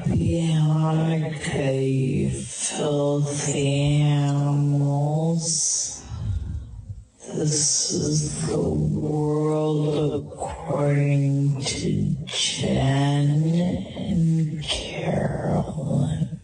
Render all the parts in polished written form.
Like you filthy animals. This is the world according to Jen and Carolyn.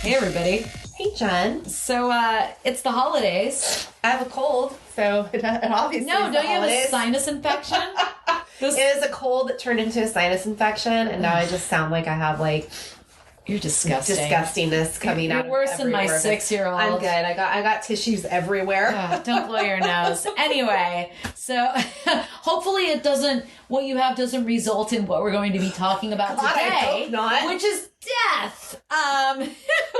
Hey everybody. Hey Jen. So it's the holidays. I have a cold, so it obviously No, don't you have a sinus infection? It is a cold that turned into a sinus infection, and now I just sound like I have You're disgusting. Disgustiness coming out. You're worse than my 6-year-old. I'm good. I got tissues everywhere. Don't blow your nose. Anyway, so hopefully what you have doesn't result in what we're going to be talking about God, today. I hope not. Which is death.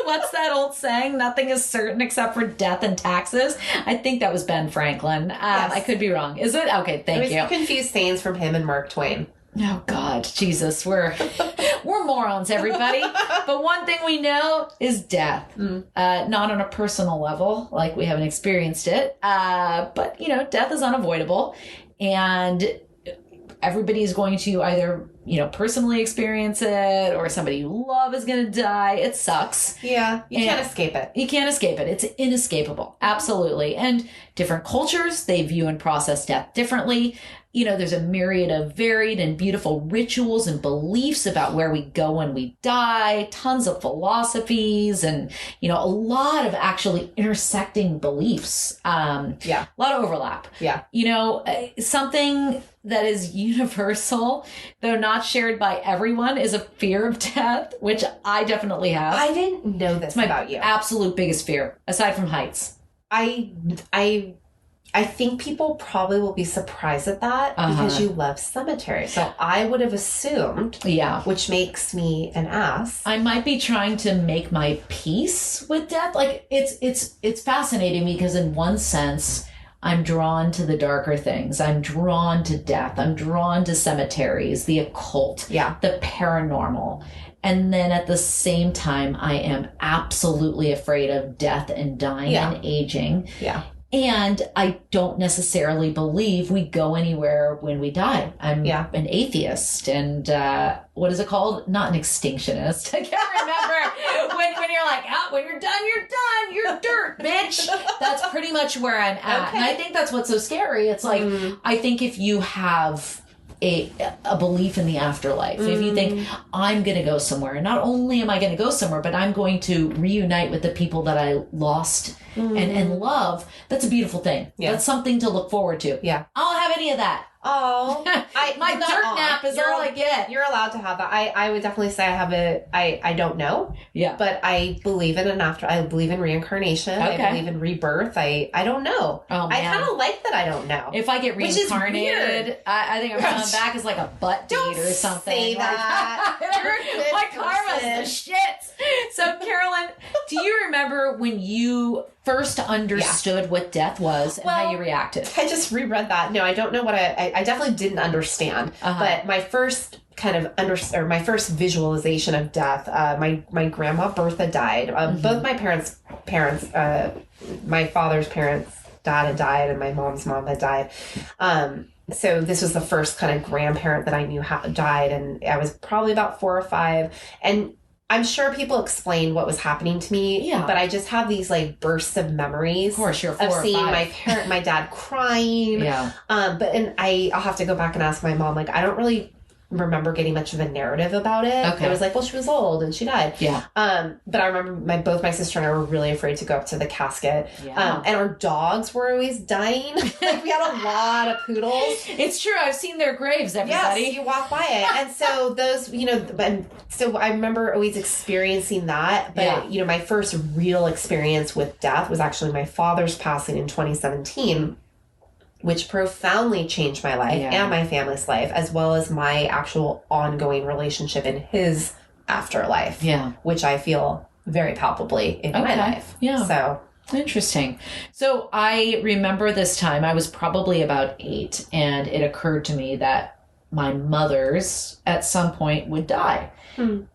What's that old saying? Nothing is certain except for death and taxes. I think that was Ben Franklin. Yes. I could be wrong. Is it? Okay, thank you. Confused sayings from him and Mark Twain. Oh God, Jesus, we're morons, everybody. But one thing we know is death. Not on a personal level, like we haven't experienced it. But death is unavoidable, and everybody is going to either personally experience it, or somebody you love is going to die. It sucks. Yeah, you can't escape it. You can't escape it. It's inescapable. Absolutely. And different cultures, they view and process death differently. There's a myriad of varied and beautiful rituals and beliefs about where we go when we die, tons of philosophies, and, a lot of actually intersecting beliefs. A lot of overlap. Yeah. Something that is universal, though not shared by everyone, is a fear of death, which I definitely have. I didn't know this about you. Absolute biggest fear, aside from heights. I think people probably will be surprised at that because you love cemeteries. So I would have assumed, which makes me an ass. I might be trying to make my peace with death. Like it's fascinating because in one sense, I'm drawn to the darker things. I'm drawn to death. I'm drawn to cemeteries, the occult, the paranormal. And then at the same time, I am absolutely afraid of death and dying and aging. Yeah. And I don't necessarily believe we go anywhere when we die. I'm an atheist, and what is it called? Not an extinctionist. I can't remember when you're like, when you're done, you're dirt, bitch. That's pretty much where I'm at. Okay. And I think that's what's so scary. It's like, I think if you have a belief in the afterlife, if you think I'm going to go somewhere, and not only am I going to go somewhere, but I'm going to reunite with the people that I lost and love, that's a beautiful thing. Yeah. That's something to look forward to. Yeah. I don't have any of that. Oh, my dirt nap is all I get. You're allowed to have that. I would definitely say I don't know. Yeah. But I believe in an after. I believe in reincarnation. Okay. I believe in rebirth. I don't know. Oh, man. I kind of like that I don't know. If I get reincarnated, I think I'm coming back as like a butt date or something. Say that. My karma's the shit. So Carolyn, do you remember when you first understood what death was and how you reacted? I just reread that. No, I don't know what I definitely didn't understand. But my first kind of my first visualization of death, my grandma Bertha died. Both my parents, my father's parents, dad had died, and my mom's mom had died. So this was the first kind of grandparent that I knew died, and I was probably about 4 or 5. And I'm sure people explained what was happening to me, but I just have these like bursts of memories. Of course, you're 4 of or seeing 5. my dad crying. Yeah. I'll have to go back and ask my mom. Like, I don't really remember getting much of a narrative about it. Okay. It was like, well, she was old and she died. Yeah. But I remember both my sister and I were really afraid to go up to the casket. Yeah. And our dogs were always dying. Like, we had a lot of poodles. It's true. I've seen their graves, everybody. Yes, you walk by it. And so those, so I remember always experiencing that. But, my first real experience with death was actually my father's passing in 2017. Which profoundly changed my life and my family's life, as well as my actual ongoing relationship in his afterlife. Yeah. Which I feel very palpably in my life. Yeah. So Interesting. So I remember this time, I was probably about 8, and it occurred to me that my mother's at some point would die.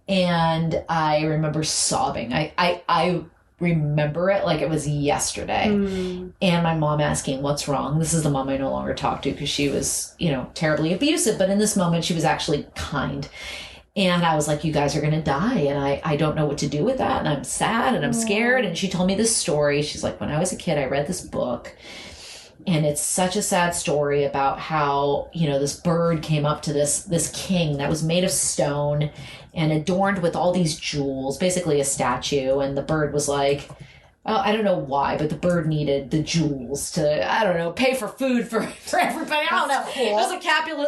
And I remember sobbing. I remember it like it was yesterday. And my mom asking, what's wrong? This is the mom I no longer talk to because she was, terribly abusive. But in this moment, she was actually kind. And I was like, you guys are going to die. And I don't know what to do with that. And I'm sad and I'm scared. And she told me this story. She's like, when I was a kid, I read this book. And it's such a sad story about how, this bird came up to this king that was made of stone and adorned with all these jewels, basically a statue. And the bird was like, I don't know why, but the bird needed the jewels to, I don't know, pay for food for everybody. I don't know. Cool. It was a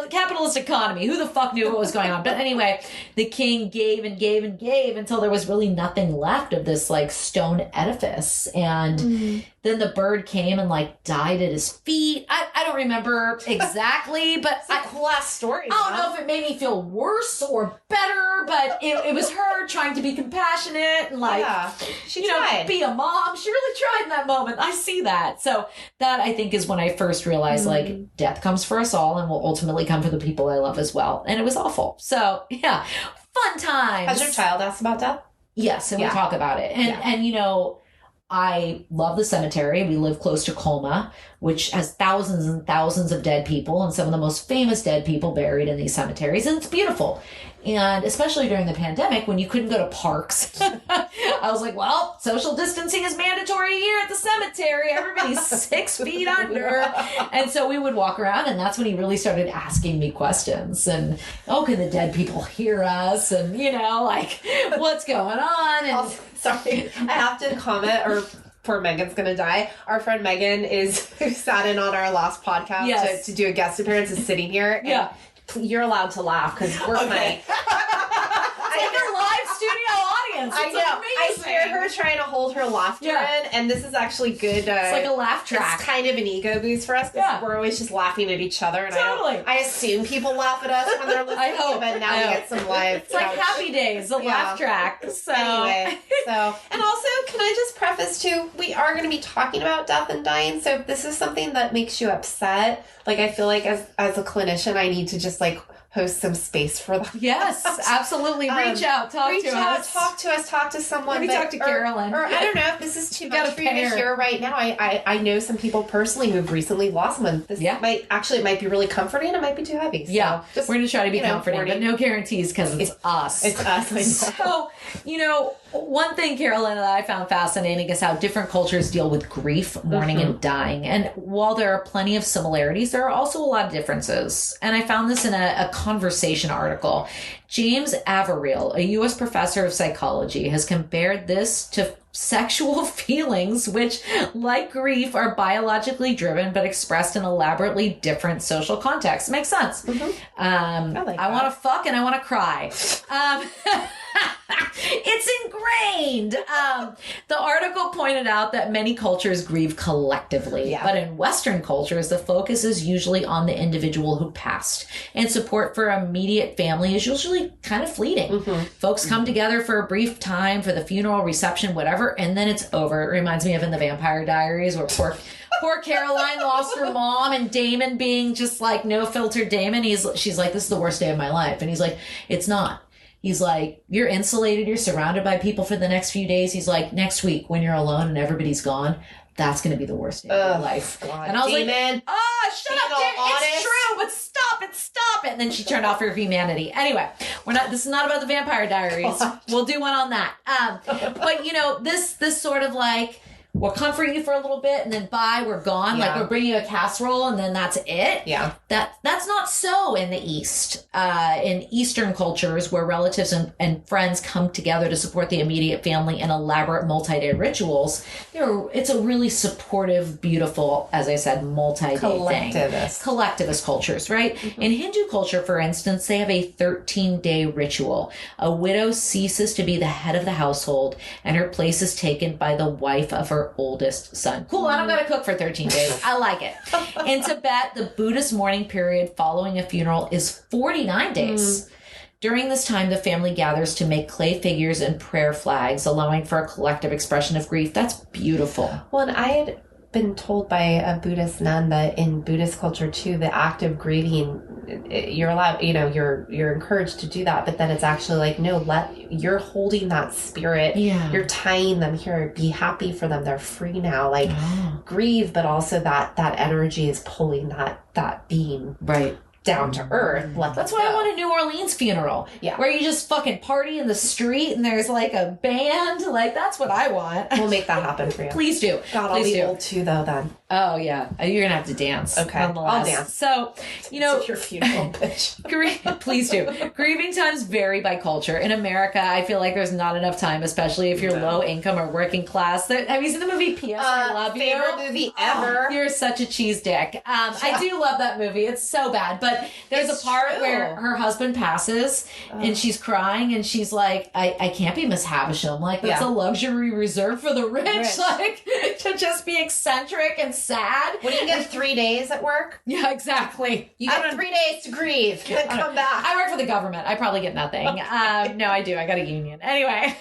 capitalist economy. Who the fuck knew what was going on? But anyway, the king gave and gave and gave until there was really nothing left of this like stone edifice. And then the bird came and like died at his feet. I don't remember exactly, but it's a cool ass story. I don't know if it made me feel worse or better, but it was her trying to be compassionate and like, she tried. Be a mom. She really tried in that moment. I see that. So that I think is when I first realized like death comes for us all and will ultimately come for the people I love as well. And it was awful. So yeah, fun times. Has your child asked about death? Yes. And we talk about it. And I love the cemetery. We live close to Colma, which has thousands and thousands of dead people and some of the most famous dead people buried in these cemeteries. And it's beautiful. And especially during the pandemic when you couldn't go to parks, I was like, well, social distancing is mandatory here at the cemetery. Everybody's 6 feet under. And so we would walk around, and that's when he really started asking me questions. And, can the dead people hear us? And, like, what's going on? And sorry, I have to comment, or poor Megan's gonna die. Our friend Megan who sat in on our last podcast to do a guest appearance, is sitting here. And you're allowed to laugh because we're funny. It's like a live studio audience. It's amazing. I hear her trying to hold her laughter in, and this is actually good. It's like a laugh track. It's kind of an ego boost for us because we're always just laughing at each other. And I assume people laugh at us when they're listening. I hope. But now we get some live. It's like Happy Days, a laugh track. So anyway, and also, can I just preface too? We are going to be talking about death and dying. So if this is something that makes you upset, like I feel like as a clinician, I need to just like host some space for them. Yes, absolutely. Reach out, talk to someone. Maybe talk to Carolyn. Or I don't know if this is too much for you to hear right now. I know some people personally who've recently lost someone. This might be really comforting. It might be too heavy. So we're going to try to be comforting, but no guarantees because it's us. It's us. So, one thing, Carolyn, that I found fascinating is how different cultures deal with grief, mourning, and dying. And while there are plenty of similarities, there are also a lot of differences. And I found this in a conversation article. James Averill, a U.S. professor of psychology, has compared this to sexual feelings, which, like grief, are biologically driven but expressed in elaborately different social contexts. Makes sense. I want to fuck and I want to cry. It's ingrained. The article pointed out that many cultures grieve collectively, but in Western cultures, the focus is usually on the individual who passed, and support for immediate family is usually kind of fleeting. Folks come together for a brief time for the funeral, reception, whatever, and then it's over. It reminds me of in the Vampire Diaries where poor Caroline lost her mom, and Damon being just like no filter Damon, she's like, this is the worst day of my life. And he's like, it's not. He's like, you're insulated, you're surrounded by people for the next few days. He's like, next week when you're alone and everybody's gone, that's going to be the worst day of your life. God. And I was Damon, like, shut up, Damon. It's true, but stop it. And then she turned off her humanity. Anyway, this is not about the Vampire Diaries. God. We'll do one on that. But this sort of like, we'll comfort you for a little bit and then bye, we're gone. Like we'll bring you a casserole and then that's it. Yeah. That's not so in the East. In Eastern cultures where relatives and friends come together to support the immediate family in elaborate multi-day rituals, it's a really supportive, beautiful, as I said, multi-day thing. Collectivist cultures, right? In Hindu culture, for instance, they have a 13-day ritual. A widow ceases to be the head of the household and her place is taken by the wife of her oldest son. Cool, I don't gotta cook for 13 days. I like it. In Tibet, the Buddhist mourning period following a funeral is 49 days. During this time, the family gathers to make clay figures and prayer flags, allowing for a collective expression of grief. That's beautiful. Well, and I had been told by a Buddhist nun that in Buddhist culture too, the act of grieving, you're allowed, you're encouraged to do that, but then it's actually like, no, you're holding that spirit. Yeah. You're tying them here. Be happy for them. They're free now. Like grieve, but also that energy is pulling that being right down to earth. That's why I want a New Orleans funeral. Yeah. Where you just fucking party in the street and there's like a band. Like, that's what I want. We'll make that happen for you. Please do. God, I'll be old too, though, then. Oh, yeah. You're going to have to dance. Okay. I'll dance. So, it's your funeral, bitch. Please do. Grieving times vary by culture. In America, I feel like there's not enough time, especially if you're low income or working class. Have you seen the movie P.S. I Love You? Favorite movie ever. You're such a cheese dick. I do love that movie. It's so bad. But there's a part where her husband passes and she's crying and she's like, I can't be Miss Havisham. Like, that's a luxury reserved for the rich. Like, to just be eccentric and sad. What do you get, 3 days at work? Yeah, exactly. You get 3 days to grieve. Then come back. I work for the government. I probably get nothing. Okay. No, I do. I got a union. Anyway.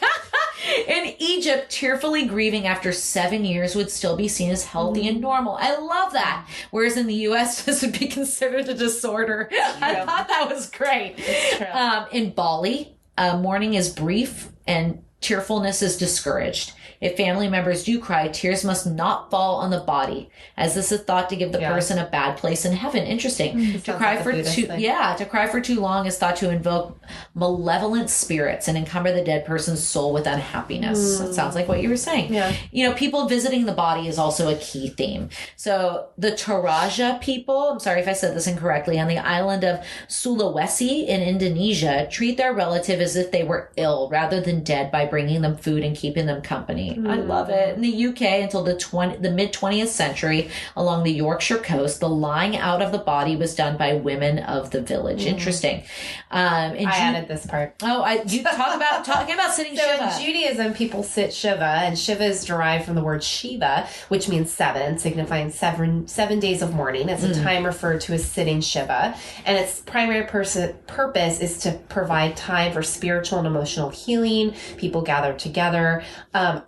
In Egypt, tearfully grieving after 7 years would still be seen as healthy and normal. I love that. Whereas in the U.S., this would be considered a disorder. I thought that was great. It's true. In Bali, mourning is brief and tearfulness is discouraged. If family members do cry, tears must not fall on the body, as this is thought to give the person a bad place in heaven. Interesting. To cry for too long is thought to invoke malevolent spirits and encumber the dead person's soul with unhappiness. That sounds like what you were saying. Yeah. People visiting the body is also a key theme. So the Toraja people, I'm sorry if I said this incorrectly, on the island of Sulawesi in Indonesia, treat their relative as if they were ill rather than dead by bringing them food and keeping them company. I love it. In the UK, until the mid-20th century, along the Yorkshire coast, the lying out of the body was done by women of the village. Interesting. I added this part. You talking about sitting Shiva. So in Judaism, people sit Shiva, and Shiva is derived from the word Shiva, which means 7, signifying 7 days of mourning. It's a time referred to as sitting Shiva, and its primary purpose is to provide time for spiritual and emotional healing. People gather together.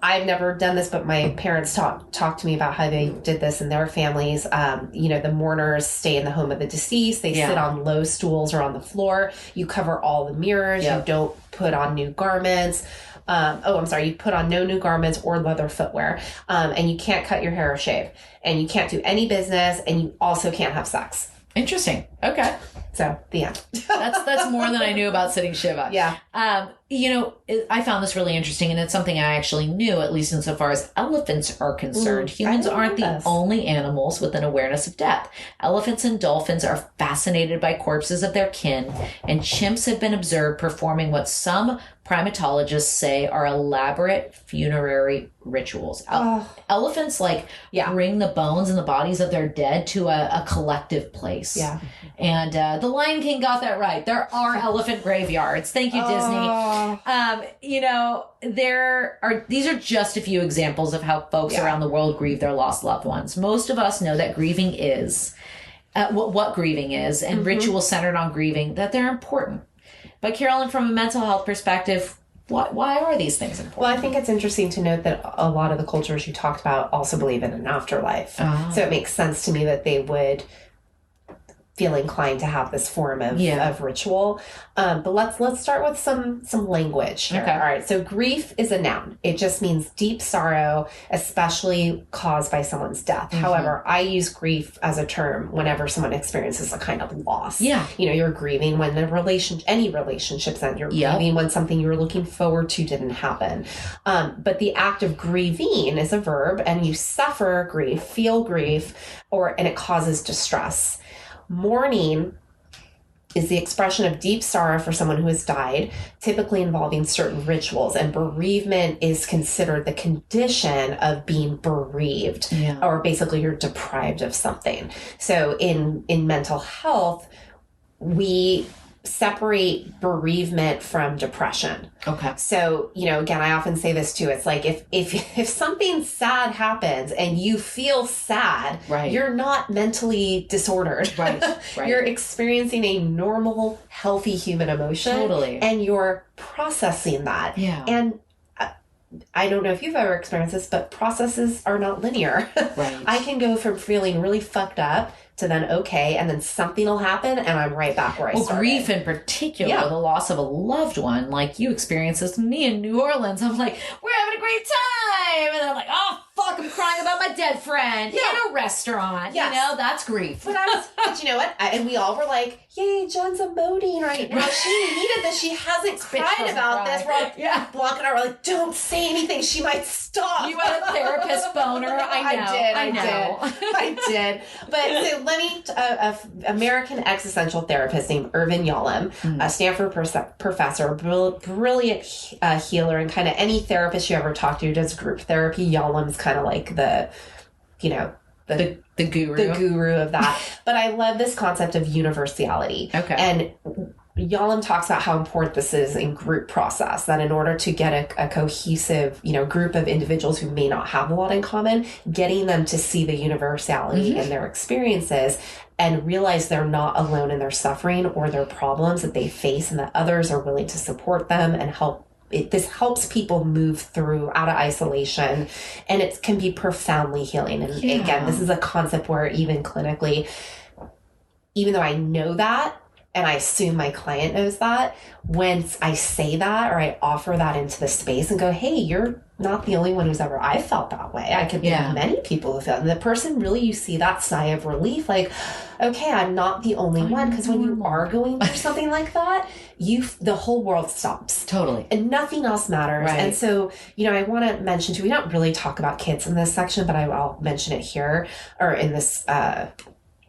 I've never done this, but my parents talked to me about how they did this in their families. The mourners stay in the home of the deceased. They sit on low stools or on the floor. You cover all the mirrors. You don't put on new garments. You put on no new garments or leather footwear. And you can't cut your hair or shave. And you can't do any business. And you also can't have sex. Interesting. Okay. So, the end. That's more than I knew about sitting Shiva. Yeah. I found this really interesting, and it's something I actually knew, at least insofar as elephants are concerned. Humans aren't the only animals with an awareness of death. Elephants and dolphins are fascinated by corpses of their kin, and chimps have been observed performing what some primatologists say are elaborate funerary rituals. Elephants bring the bones and the bodies of their dead to a collective place. Yeah. And the Lion King got that right. There are elephant graveyards. Thank you, Disney. These are just a few examples of how folks around the world grieve their lost loved ones. Most of us know that grieving is what grieving is, and rituals centered on grieving, that they're important. But Carolyn, from a mental health perspective, why are these things important? Well, I think it's interesting to note that a lot of the cultures you talked about also believe in an afterlife. So it makes sense to me that they would feel inclined to have this form of ritual. But let's start with some language here. Okay. All right. So grief is a noun. It just means deep sorrow, especially caused by someone's death. However, I use grief as a term whenever someone experiences a kind of loss. Yeah. You're grieving when any relationships end. You're grieving when something you were looking forward to didn't happen. But the act of grieving is a verb, and you suffer grief, feel grief, and it causes distress. Mourning is the expression of deep sorrow for someone who has died, typically involving certain rituals, and bereavement is considered the condition of being bereaved, or basically you're deprived of something. So in mental health, we separate bereavement from depression. Okay. So, again, I often say this too. It's like if something sad happens and you feel sad, right. you're not mentally disordered. Right. You're experiencing a normal, healthy human emotion. Totally. And you're processing that. Yeah. And I don't know if you've ever experienced this, but processes are not linear. Right. I can go from feeling really fucked up to then okay, and then something will happen and I'm right back where I started. Grief in particular, the loss of a loved one, like you experienced this with me in New Orleans. I'm like, we're having a great time. And I'm like, oh, fuck, I'm crying about my dead friend in a restaurant. Yes. That's grief. But you know what? And we all were like, yay, Jen's emoting right now. She needed this. She hasn't cried about this. We're all Blanca and I were like, don't say anything. She might stop. You had a therapist boner. I did. But so let me, American existential therapist named Irvin Yalom, a Stanford professor, brilliant healer, and kind of any therapist you ever talk to who does group therapy, Yalom's kind of like the guru of that. But I love this concept of universality. Okay. And Yalom talks about how important this is in group process, that in order to get a cohesive, group of individuals who may not have a lot in common, getting them to see the universality in their experiences and realize they're not alone in their suffering or their problems that they face, and that others are willing to support them and help. This helps people move through out of isolation, and it can be profoundly healing. And again, this is a concept where even clinically, even though I know that, and I assume my client knows that, when I say that or I offer that into the space and go, hey, you're not the only one who's ever, I felt that way. I could think of many people who felt, and the person really, you see that sigh of relief, like, okay, I'm not the only one. Because when you are going through something like that, the whole world stops. Totally. And nothing else matters. Right. And so, I want to mention too, we don't really talk about kids in this section, but I'll mention it here, or in this,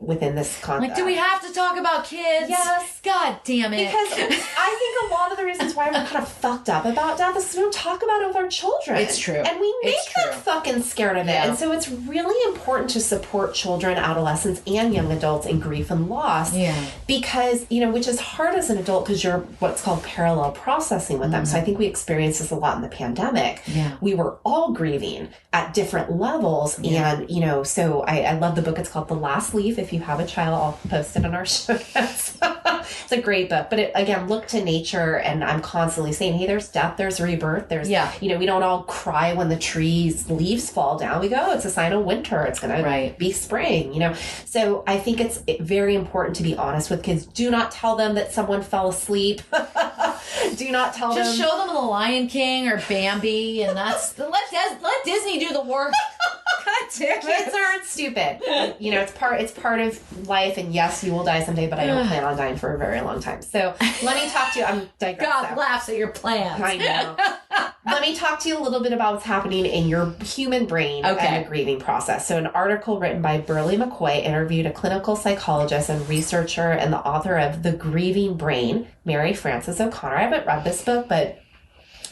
within this concept. Like, do we have to talk about kids? Yes. God damn it. Because I think a lot of the reasons why we're kind of fucked up about death is because we don't talk about it with our children. It's true. And we make them fucking scared of it. Yeah. And so it's really important to support children, adolescents, and young adults in grief and loss. Yeah. Because, which is hard as an adult because you're what's called parallel processing with them. So I think we experienced this a lot in the pandemic. Yeah. We were all grieving at different levels. Yeah. And, so I love the book. It's called The Last Leaf. If you have a child, I'll post it on our show notes. It's a great book. But again, look to nature, and I'm constantly saying, hey, there's death, there's rebirth, there's, we don't all cry when the trees leaves fall down. We go, it's a sign of winter. It's going to be spring, So I think it's very important to be honest with kids. Do not tell them that someone fell asleep. Do not tell them. Just show them The Lion King or Bambi, and let Disney do the work. God damn it. Kids aren't stupid. It's part of life, and yes, you will die someday, but I don't plan on dying for a very long time. So let me talk to you. I'm digressing. God laughs at your plans. I know. Let me talk to you a little bit about what's happening in your human brain and the grieving process. So an article written by Burley McCoy interviewed a clinical psychologist and researcher and the author of The Grieving Brain, Mary Frances O'Connor. I haven't read this book, but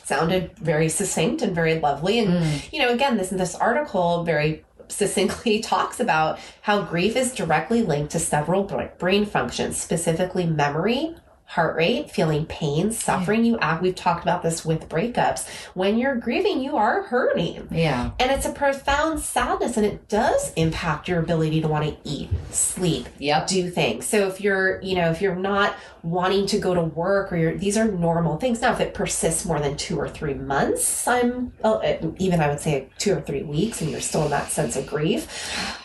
sounded very succinct and very lovely. And, again, this article very succinctly talks about how grief is directly linked to several brain functions, specifically memory, heart rate, feeling pain, suffering. We've talked about this with breakups. When you're grieving, you are hurting. Yeah. And it's a profound sadness, and it does impact your ability to want to eat, sleep, do things. So if you're not wanting to go to work, or these are normal things. Now, if it persists more than 2 or 3 months, I would say 2 or 3 weeks, and you're still in that sense of grief.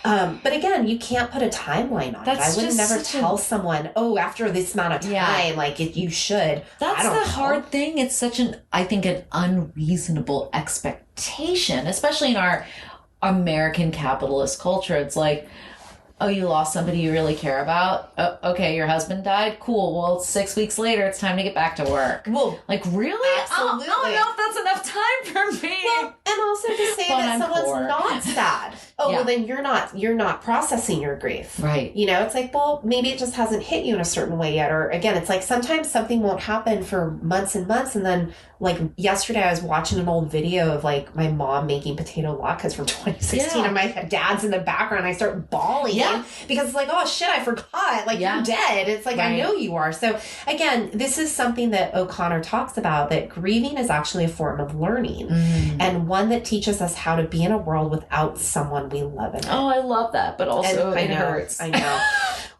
But again, you can't put a timeline on it. I would never tell someone, after this amount of time, you should. That's the hard thing. It's such an unreasonable expectation, especially in our American capitalist culture. It's like, oh, you lost somebody you really care about? Okay, your husband died? Cool. Well, 6 weeks later, it's time to get back to work. Well, really? Absolutely. I don't know if that's enough time for me. Well, and also to say that someone's not sad. oh, Yeah. well, then you're not processing your grief. Right. You know, it's like, well, maybe it just hasn't hit you in a certain way yet. Or again, it's like sometimes something won't happen for months and months. And then like yesterday I was watching an old video of like my mom making potato latkes from 2016 and my dad's in the background. I start bawling because it's like, oh shit, I forgot. Like you're dead. It's like, I know you are. So again, this is something that O'Connor talks about, that grieving is actually a form of learning and one that teaches us how to be in a world without someone we love in it. Oh, I love that, but also it hurts. I know.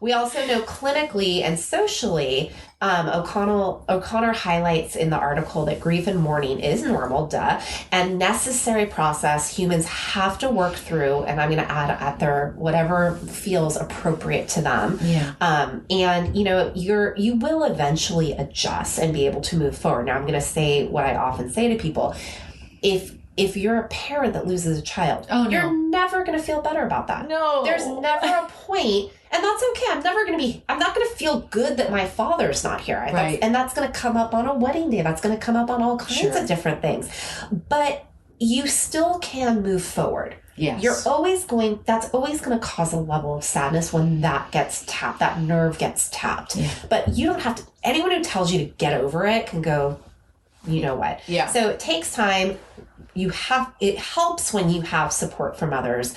We also know clinically and socially, O'Connor highlights in the article that grief and mourning is normal, and necessary process humans have to work through, and I'm going to add at their whatever feels appropriate to them. Yeah. And you know, you will eventually adjust and be able to move forward. Now I'm going to say what I often say to people. If you're a parent that loses a child, you're never going to feel better about that. No. There's never a point, and that's okay. I'm not going to feel good that my father's not here. Right. And that's going to come up on a wedding day. That's going to come up on all kinds of different things. But you still can move forward. Yes. That's always going to cause a level of sadness when that gets tapped, that nerve gets tapped. Yeah. But you don't have to, anyone who tells you to get over it can go, you know what? Yeah. So it takes time. It helps when you have support from others.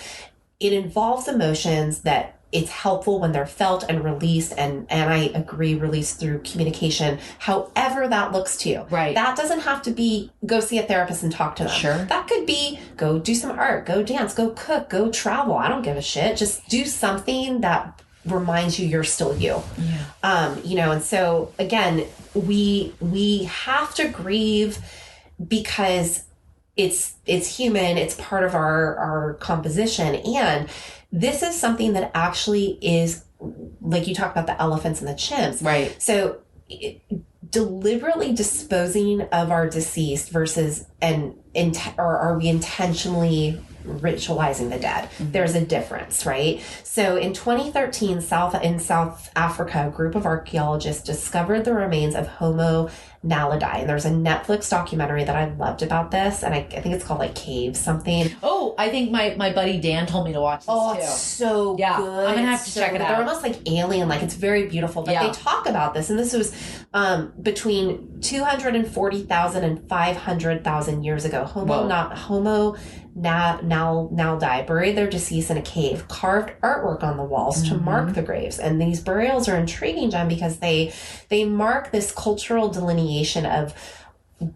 It involves emotions that it's helpful when they're felt and released, and I agree, released through communication, however that looks to you. Right. That doesn't have to be go see a therapist and talk to them. Sure. That could be go do some art, go dance, go cook, go travel. I don't give a shit. Just do something that reminds you you're still you. Yeah. You know, and so again, we have to grieve because it's human, it's part of our composition. And this is something that actually is, like you talked about the elephants and the chimps. Right. So deliberately disposing of our deceased versus or are we intentionally ritualizing the dead? Mm-hmm. There's a difference, right? So in 2013, in South Africa, a group of archaeologists discovered the remains of Homo naledi. And there's a Netflix documentary that I loved about this, and I think it's called like Cave something. Oh, I think my buddy Dan told me to watch this too. It's so good. I'm gonna have to check it out. They're almost like alien, like it's very beautiful. But they talk about this, and this was between 240,000 and 500,000 years ago. Homo naledi buried their deceased in a cave, carved artwork on the walls to mark the graves. And these burials are intriguing, Jen, because they mark this cultural delineation of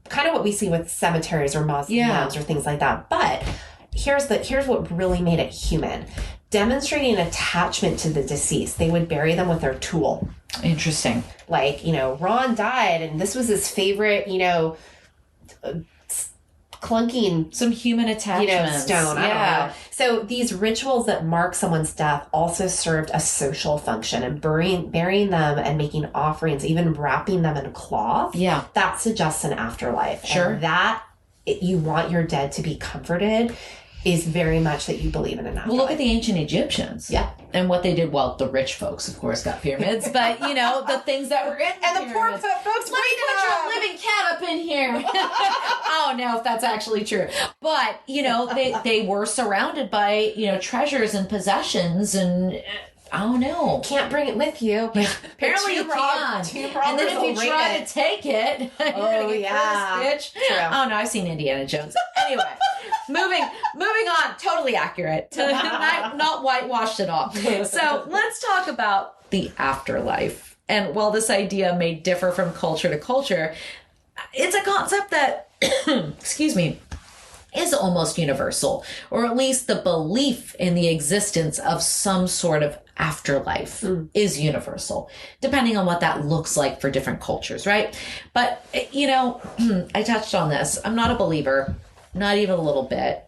kind of what we see with cemeteries or mausoleums or things like that. But here's what really made it human. Demonstrating attachment to the deceased, they would bury them with their tool. Interesting. Like, you know, Ron died and this was his favorite, you know, clunking, some human attachment, stone. I don't know. So these rituals that mark someone's death also served a social function, and burying them and making offerings, even wrapping them in cloth. Yeah, that suggests an afterlife. Sure, and that you want your dead to be comforted is very much that you believe in an afterlife. Well, look at the ancient Egyptians. Yeah. And what they did, well, the rich folks, of course, got pyramids, but, you know, the things that were in the and the poor folks. Let me put your living cat up in here. I don't know if that's actually true. But, you know, they were surrounded by, you know, treasures and possessions, and I don't know. Can't bring it with you. Apparently you can. And then if you try to take it, you're going to get cursed, bitch. True. Oh, no, I've seen Indiana Jones. Anyway, moving on. Totally accurate. Not whitewashed at all. So let's talk about the afterlife. And while this idea may differ from culture to culture, it's a concept that, excuse me, is almost universal, or at least the belief in the existence of some sort of afterlife is universal, depending on what that looks like for different cultures, right? But, you know, I touched on this. I'm not a believer, not even a little bit,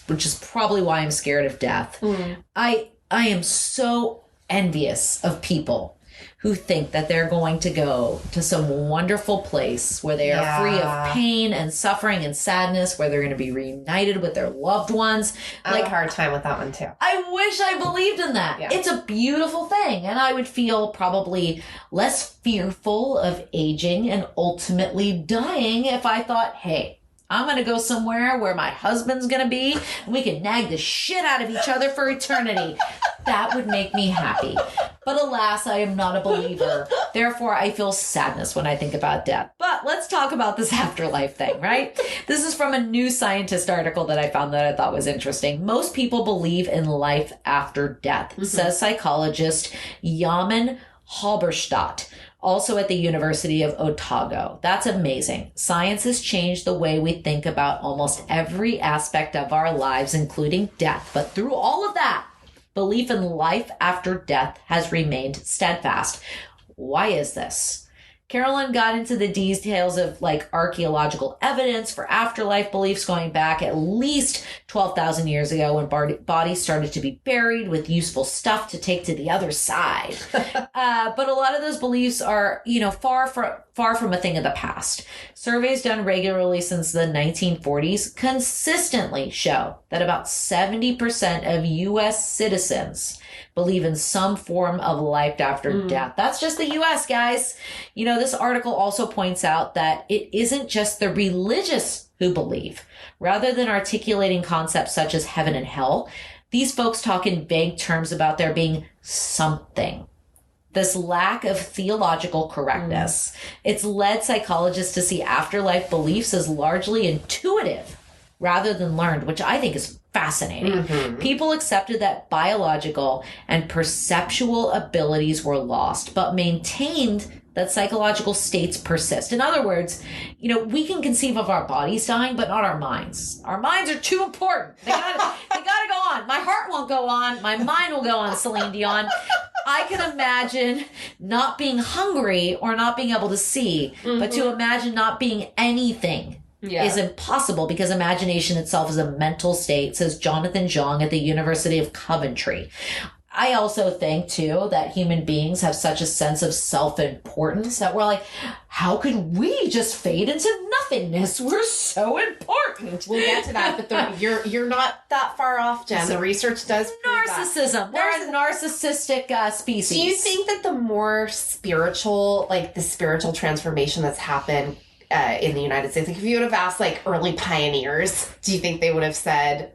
which is probably why I'm scared of death. I am so envious of people who think that they're going to go to some wonderful place where they are free of pain and suffering and sadness, where they're going to be reunited with their loved ones. I had a hard time with that one too. I wish I believed in that. Yeah. It's a beautiful thing. And I would feel probably less fearful of aging and ultimately dying if I thought, hey, I'm going to go somewhere where my husband's going to be and we can nag the shit out of each other for eternity. That would make me happy. But alas, I am not a believer. Therefore, I feel sadness when I think about death. But let's talk about this afterlife thing, right? This is from a New Scientist article that I found that I thought was interesting. Most people believe in life after death, says psychologist Yaman Halberstadt, also at the University of Otago. That's amazing. Science has changed the way we think about almost every aspect of our lives, including death. But through all of that, belief in life after death has remained steadfast. Why is this? Carolyn got into the details of like archaeological evidence for afterlife beliefs going back at least 12,000 years ago when bodies started to be buried with useful stuff to take to the other side. But a lot of those beliefs are, far from a thing of the past. Surveys done regularly since the 1940s consistently show that about 70% of U.S. citizens believe in some form of life after death. That's just the U.S., guys. This article also points out that it isn't just the religious who believe. Rather than articulating concepts such as heaven and hell, these folks talk in vague terms about there being something. This lack of theological correctness, it's led psychologists to see afterlife beliefs as largely intuitive rather than learned, which I think is fascinating. People accepted that biological and perceptual abilities were lost, but maintained that psychological states persist. In other words, we can conceive of our bodies dying, but not our minds. Our minds are too important. They gotta go on. My heart won't go on. My mind will go on, Celine Dion. I can imagine not being hungry or not being able to see, but to imagine not being anything is impossible because imagination itself is a mental state, says Jonathan Zhang at the University of Coventry. I also think, too, that human beings have such a sense of self-importance that we're like, how could we just fade into nothingness? We're so important. We'll get to that, but you're not that far off, Jen. The research does prove narcissism. We're a narcissistic species. Do you think that the more spiritual, the spiritual transformation that's happened in the United States, if you would have asked, early pioneers, do you think they would have said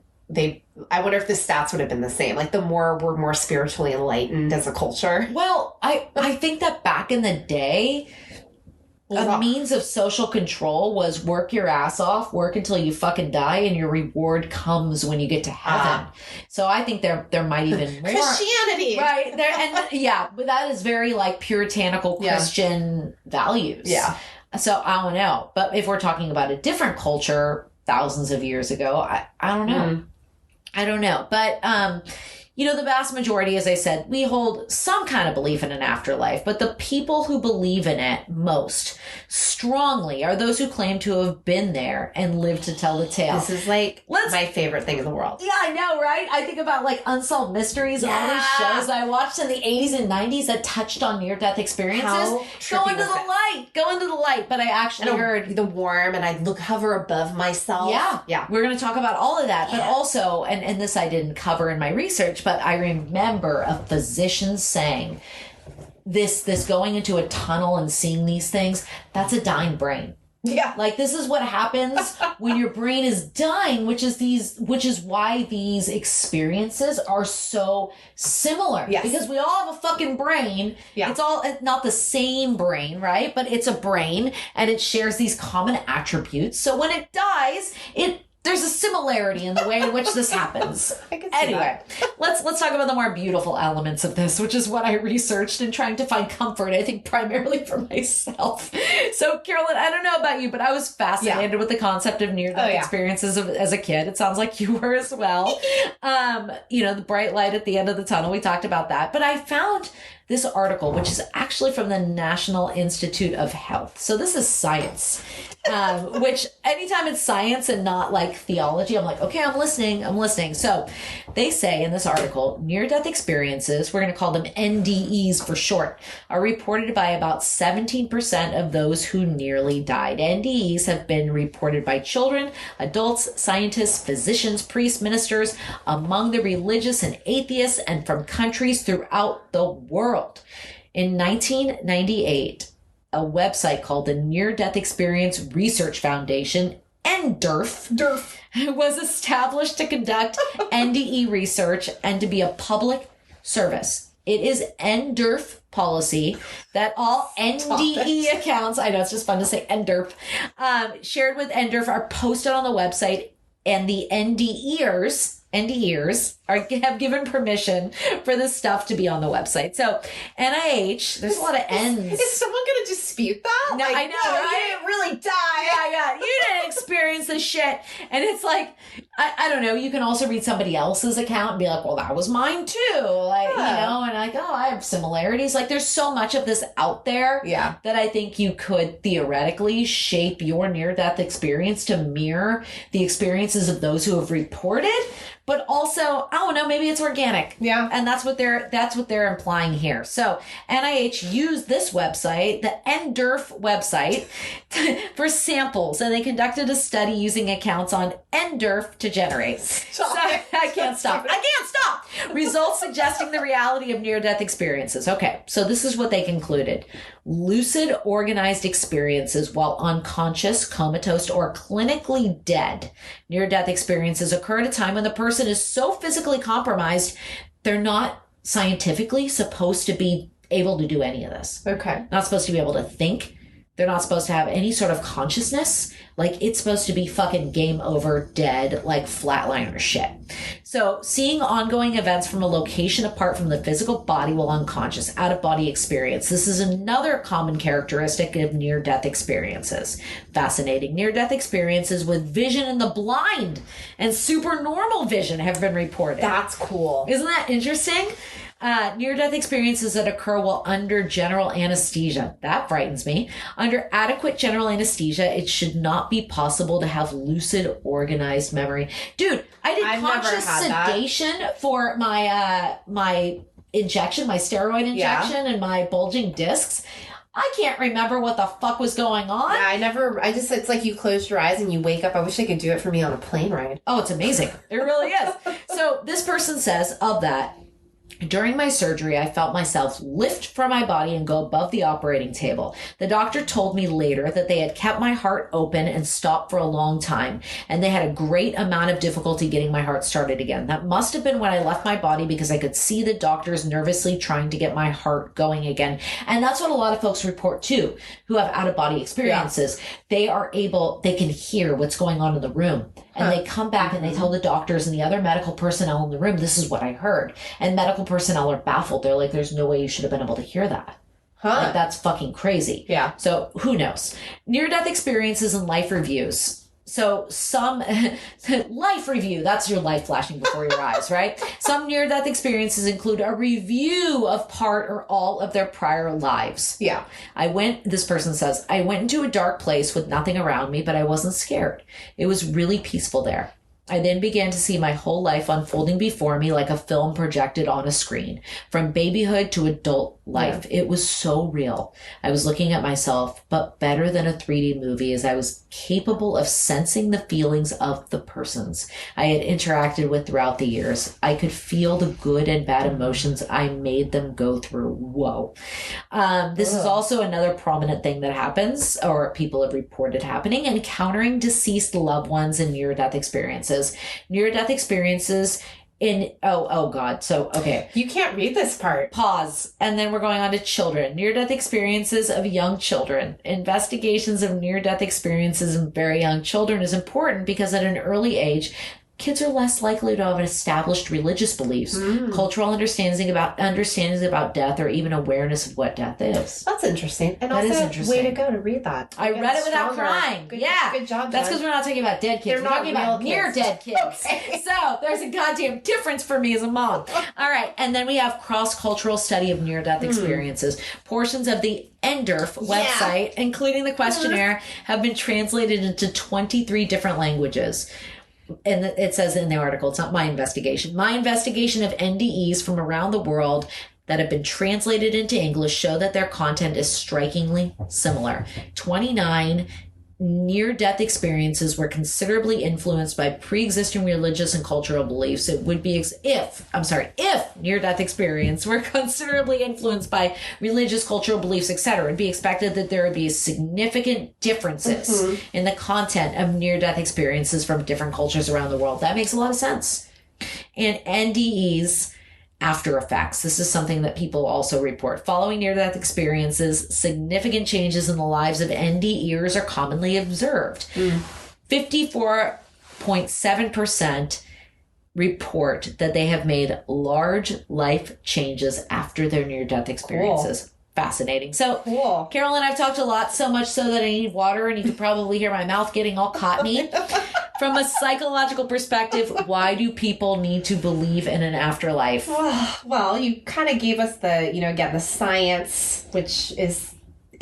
I wonder if the stats would have been the same. The more we're more spiritually enlightened as a culture. Well, I think that back in the day, a means of social control was work your ass off, work until you fucking die, and your reward comes when you get to heaven. So I think there might even more Christianity, right there, and but that is very puritanical Christian values. Yeah. So I don't know, but if we're talking about a different culture thousands of years ago, I don't know. I don't know. But, the vast majority, as I said, we hold some kind of belief in an afterlife, but the people who believe in it most strongly are those who claim to have been there and lived to tell the tale. This is my favorite thing in the world. Yeah, I know, right? I think about Unsolved Mysteries and all these shows I watched in the 80s and 90s that touched on near-death experiences. Go into the light. But I actually heard the warm and I'd hover above myself. Yeah. We're going to talk about all of that. But also, and this I didn't cover in my research, but I remember a physician saying this going into a tunnel and seeing these things, that's a dying brain. Yeah. This is what happens when your brain is dying, which is why these experiences are so similar. Yes. Because we all have a fucking brain. Yeah. It's not the same brain, right? But it's a brain and it shares these common attributes. So when it dies, there's a similarity in the way in which this happens. Anyway, let's talk about the more beautiful elements of this, which is what I researched in trying to find comfort, I think primarily for myself. So, Carolyn, I don't know about you, but I was fascinated with the concept of near-death experiences as a kid. It sounds like you were as well. The bright light at the end of the tunnel, we talked about that. But I found this article, which is actually from the National Institute of Health. So this is science, which anytime it's science and not theology, I'm like, okay, I'm listening. So they say in this article, near-death experiences, we're going to call them NDEs for short, are reported by about 17% of those who nearly died. NDEs have been reported by children, adults, scientists, physicians, priests, ministers, among the religious and atheists, and from countries throughout the world. In 1998, a website called the Near Death Experience Research Foundation NDERF was established to conduct NDE research and to be a public service. It is NDERF policy that all NDE accounts, I know it's just fun to say NDERF, shared with NDERF are posted on the website, and the NDEers have given permission for this stuff to be on the website. So NIH, there's a lot of N's. Is someone going to dispute that? No, I know, no, right? you didn't really die. Yeah. You didn't experience this shit. And it's like, I don't know. You can also read somebody else's account and be like, well, that was mine too. Like, you know, and like, oh, I have similarities. Like, there's so much of this out there that I think you could theoretically shape your near-death experience to mirror the experiences of those who have reported. But also, I don't know, maybe it's organic. Yeah. And that's what they're implying here. So NIH used this website, the NDERF website, for samples. And they conducted a study using accounts on NDERF to generate. I can't stop. Results suggesting the reality of near-death experiences. Okay, so this is what they concluded. Lucid, organized experiences while unconscious, comatose, or clinically dead. Near-death experiences occur at a time when the person is so physically compromised, they're not scientifically supposed to be able to do any of this. Okay. Not supposed to be able to think. They're not supposed to have any sort of consciousness. Like, it's supposed to be fucking game over, dead, like flatliner shit. So, seeing ongoing events from a location apart from the physical body while unconscious, out-of-body experience. This is another common characteristic of near-death experiences. Fascinating. Near-death experiences with vision in the blind and supernormal vision have been reported. That's cool. Isn't that interesting? Near-death experiences that occur while under general anesthesia. That frightens me. Under adequate general anesthesia, it should not be possible to have lucid, organized memory. Dude, I did conscious sedation for my injection, my steroid injection, and my bulging discs. I can't remember what the fuck was going on. Yeah, it's like you closed your eyes and you wake up. I wish they could do it for me on a plane ride. Oh, it's amazing. It really is. So this person says of that, during my surgery, I felt myself lift from my body and go above the operating table. The doctor told me later that they had kept my heart open and stopped for a long time, and they had a great amount of difficulty getting my heart started again. That must have been when I left my body, because I could see the doctors nervously trying to get my heart going again. And that's what a lot of folks report too, who have out-of-body experiences. Yeah. They can hear what's going on in the room. And they come back and they tell the doctors and the other medical personnel in the room, this is what I heard. And medical personnel are baffled. They're like, there's no way you should have been able to hear that. Like, that's fucking crazy. Yeah. So who knows? Near-death experiences and life reviews. So some life review, that's your life flashing before your eyes, right? Some near-death experiences include a review of part or all of their prior lives. Yeah. This person says, I went into a dark place with nothing around me, but I wasn't scared. It was really peaceful there. I then began to see my whole life unfolding before me like a film projected on a screen, from babyhood to adult life. Yeah. It was so real. I was looking at myself, but better than a 3D movie, as I was capable of sensing the feelings of the persons I had interacted with throughout the years. I could feel the good and bad emotions I made them go through. Whoa. This is also another prominent thing that happens, or people have reported happening, encountering deceased loved ones in near-death experiences. Near-death experiences oh God. So, okay. You can't read this part. Pause. And then we're going on to children. Near-death experiences of young children. Investigations of near-death experiences in very young children is important because at an early age, kids are less likely to have established religious beliefs, cultural understandings about death, or even awareness of what death is. That's interesting. And that also, is interesting. Way to go to read that. I read it without crying. Good job, That's because we're not talking about dead kids. We're talking about near-dead kids. Okay. So there's a goddamn difference for me as a mom. All right. And then we have cross-cultural study of near-death experiences. Portions of the NDERF website, including the questionnaire, have been translated into 23 different languages. And it says in the article, it's not my investigation. My investigation of NDEs from around the world that have been translated into English show that their content is strikingly similar. 29 near-death experiences were considerably influenced by pre-existing religious and cultural beliefs, it would be if near-death experience were considerably influenced by religious, cultural beliefs, etc., it'd be expected that there would be significant differences in the content of near-death experiences from different cultures around the world. That makes a lot of sense. And NDEs, after effects. This is something that people also report. Following near-death experiences, significant changes in the lives of NDEers are commonly observed. 54.7% report that they have made large life changes after their near-death experiences. Cool. Fascinating. So, cool. Carolyn, I've talked a lot, so much so that I need water, and you can probably hear my mouth getting all cottony. From a psychological perspective, why do people need to believe in an afterlife? Well, you kind of gave us the, again, the science, which is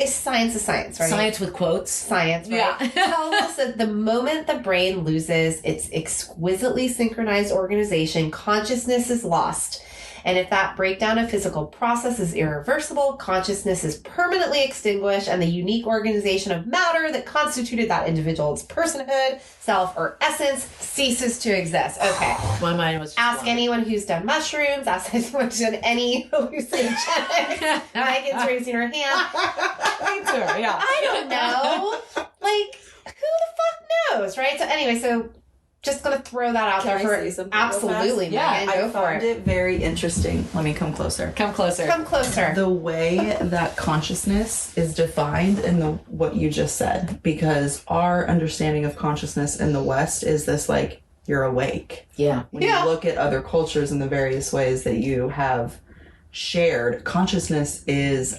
science, right? Science with quotes. Science, right? Yeah. Tells us that the moment the brain loses its exquisitely synchronized organization, consciousness is lost. And if that breakdown of physical process is irreversible, consciousness is permanently extinguished, and the unique organization of matter that constituted that individual's personhood, self, or essence ceases to exist. Okay. My mind was ask anyone who's done mushrooms, ask anyone who's done any hallucinogenics. Megan's raising her hand. Me too, yeah. I don't know. Like, who the fuck knows, right? So anyway, just gonna throw that out there for absolutely. Yeah, Megan, I found it very interesting. Let me come closer. Come closer. Come closer. The way that consciousness is defined in what you just said, because our understanding of consciousness in the West is this like you're awake. Yeah. When you look at other cultures and the various ways that you have shared, consciousness is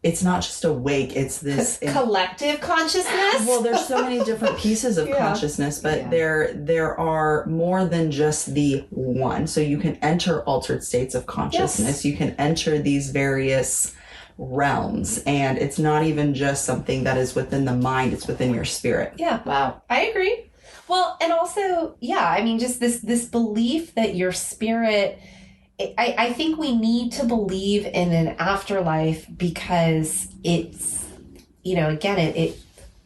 it's not just awake, it's this collective consciousness. Well, there's so many different pieces of consciousness, but there are more than just the one. So you can enter altered states of consciousness. Yes. You can enter these various realms, and it's not even just something that is within the mind, it's within your spirit. Yeah. Wow. I agree. Well, and also, just this belief that your spirit, I think we need to believe in an afterlife because it's, again, it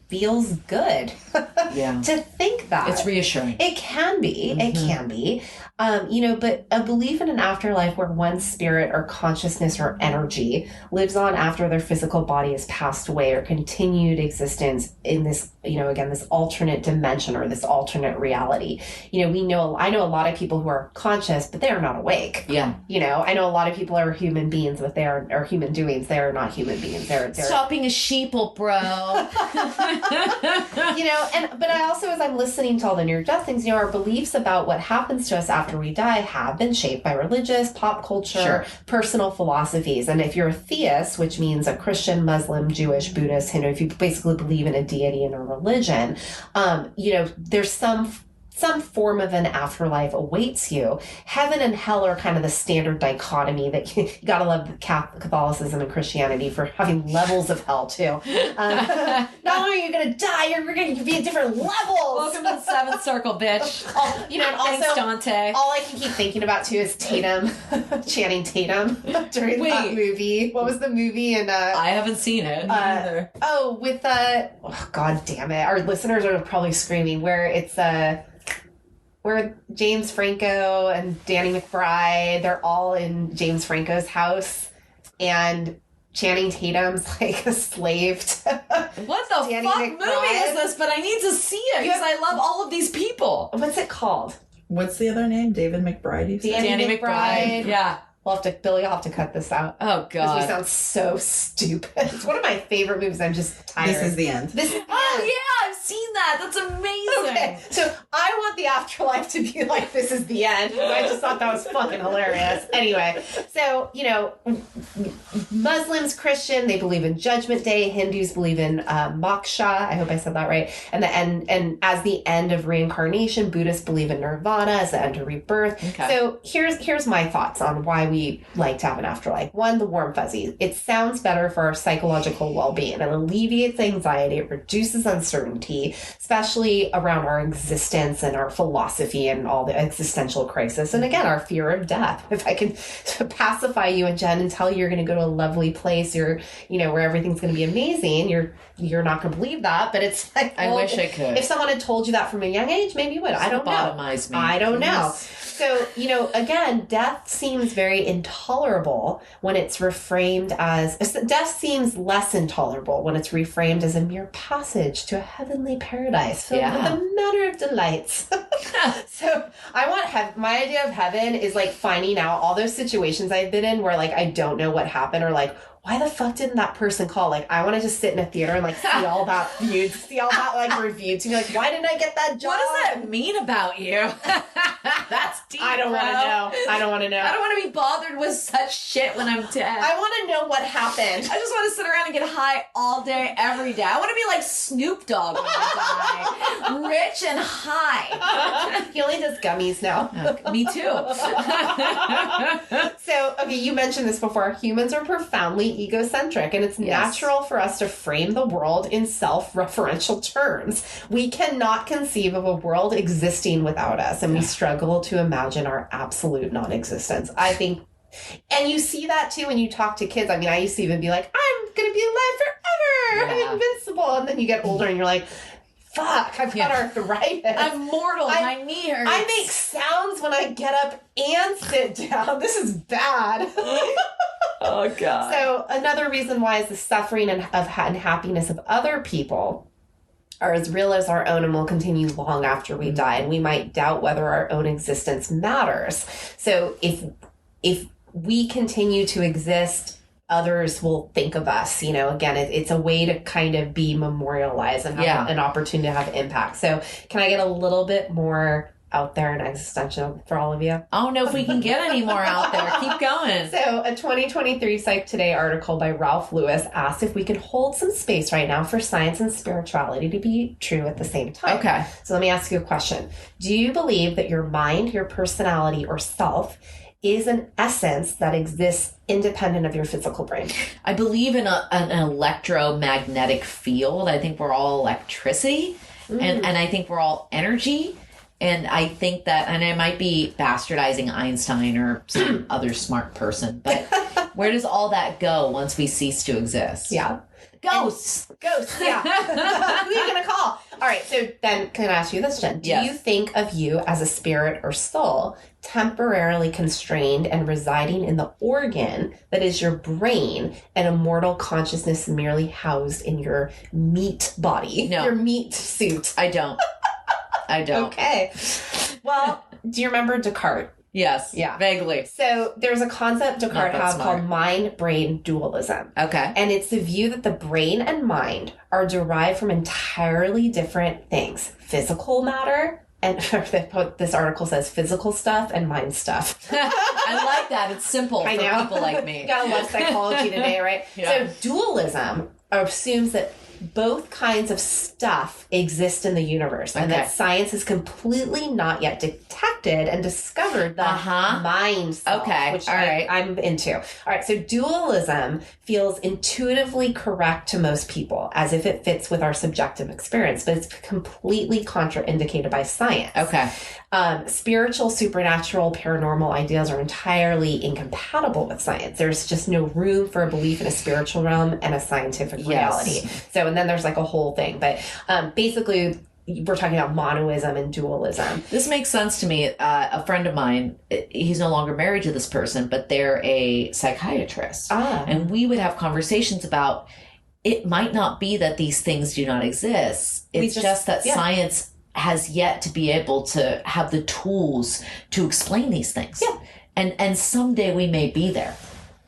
feels good to think that. It's reassuring. It can be. Mm-hmm. It can be. But a belief in an afterlife where one's spirit or consciousness or energy lives on after their physical body has passed away or continued existence in this, again, this alternate dimension or this alternate reality. I know a lot of people who are conscious, but they are not awake. Yeah. I know a lot of people are human beings, but they are human doings. They are not human beings. They're Stop being a sheeple, bro. But I also, as I'm listening to all the near-death things, our beliefs about what happens to us after we die have been shaped by religious, pop culture, personal philosophies. And if you're a theist, which means a Christian, Muslim, Jewish, Buddhist, Hindu, if you basically believe in a deity and a religion, there's some form of an afterlife awaits you. Heaven and hell are kind of the standard dichotomy that you gotta love Catholicism and Christianity for having levels of hell too. Not only are you gonna die, you're gonna be at different levels. Welcome to the seventh circle, bitch. And also, thanks, Dante. all I can keep thinking about too is Tatum, Channing Tatum during that movie. What was the movie? And I haven't seen it either. Oh, with God damn it, our listeners are probably screaming. Where it's where James Franco and Danny McBride, they're all in James Franco's house, and Channing Tatum's like a slave to what the Danny fuck McBride. movie is this? But I need to see it because I love all of these people. What's it called? What's the other name? David McBride? You said? Danny McBride. Yeah. Billy, I'll have to cut this out. Oh, God. Because we sound so stupid. It's one of my favorite movies. I'm just tired. This is the end. Oh, yeah, I've seen that. That's amazing. Okay, so I want the afterlife to be like, this is the end. I just thought that was fucking hilarious. Anyway, so, Muslims, Christian, they believe in Judgment Day. Hindus believe in moksha. I hope I said that right. And as the end of reincarnation, Buddhists believe in nirvana as the end of rebirth. Okay. So here's my thoughts on why we like to have an afterlife. One, the warm fuzzies. It sounds better for our psychological well-being. It alleviates anxiety. It reduces uncertainty. uncertainty, especially around our existence and our philosophy and all the existential crisis. And again, our fear of death. If I can pacify you and Jen and tell you you're going to go to a lovely place, where everything's going to be amazing, you're not going to believe that. But it's like, I wish I could. If someone had told you that from a young age, maybe you would. I don't know. Lobotomize me. I don't know. Please. So, again, death seems very intolerable when it's reframed as... Death seems less intolerable when it's reframed as a mere passage to a heavenly paradise filled with a manner of delights. So, my idea of heaven is like finding out all those situations I've been in where like I don't know what happened, or like, why the fuck didn't that person call? Like, I want to just sit in a theater and like see all that viewed, see all that like reviewed, to be like, why didn't I get that job? What does that mean about you? That's deep. I don't want to know. I don't want to know. I don't want to be bothered with such shit when I'm dead. I want to know what happened. I just want to sit around and get high all day, every day. I want to be like Snoop Dogg when I die. Rich and high. He only does gummies now. Me too. So, okay, you mentioned this before. Humans are profoundly egocentric, and it's natural for us to frame the world in self-referential terms. We cannot conceive of a world existing without us, and we struggle to imagine our absolute non-existence. I think, and you see that too when you talk to kids. I mean, I used to even be like, I'm going to be alive forever. I'm invincible. And then you get older and you're like, fuck, I've got arthritis. I'm mortal. My knee hurts. I make sounds when I get up and sit down. This is bad. Oh, God. So another reason why is the suffering and happiness of other people are as real as our own and will continue long after we die. And we might doubt whether our own existence matters. So if we continue to exist, others will think of us. Again, it's a way to kind of be memorialized and have an opportunity to have impact. So can I get a little bit more out there and existential for all of you? I don't know if we can get any more out there. Keep going. So a 2023 Psych Today article by Ralph Lewis asks if we could hold some space right now for science and spirituality to be true at the same time. Okay. So let me ask you a question. Do you believe that your mind, your personality, or self is an essence that exists independent of your physical brain? I believe in an electromagnetic field. I think we're all electricity, and I think we're all energy. And I think that, and I might be bastardizing Einstein or some other smart person, but where does all that go once we cease to exist? Yeah. Ghosts, yeah. Who are you going to call? All right, so then can I ask you this, Jen? Do you think of you as a spirit or soul temporarily constrained and residing in the organ that is your brain, and a mortal consciousness merely housed in your meat body? No. Your meat suit. I don't. Okay. Well, do you remember Descartes? Yes. Yeah. Vaguely. So there's a concept Descartes had called mind-brain dualism. Okay. And it's the view that the brain and mind are derived from entirely different things. Physical matter, and this article says physical stuff and mind stuff. I like that. It's simple for people like me. You gotta love psychology today, right? Yeah. So dualism assumes that both kinds of stuff exist in the universe, and that science has completely not yet detected and discovered the mind self, which I'm into. All right, so dualism feels intuitively correct to most people, as if it fits with our subjective experience, but it's completely contraindicated by science. Okay. Spiritual, supernatural, paranormal ideas are entirely incompatible with science. There's just no room for a belief in a spiritual realm and a scientific reality. So, and then there's like a whole thing. But basically, we're talking about monoism and dualism. This makes sense to me. A friend of mine, he's no longer married to this person, but they're a psychiatrist. And we would have conversations about, it might not be that these things do not exist. It's just that science has yet to be able to have the tools to explain these things. Yeah. And someday we may be there.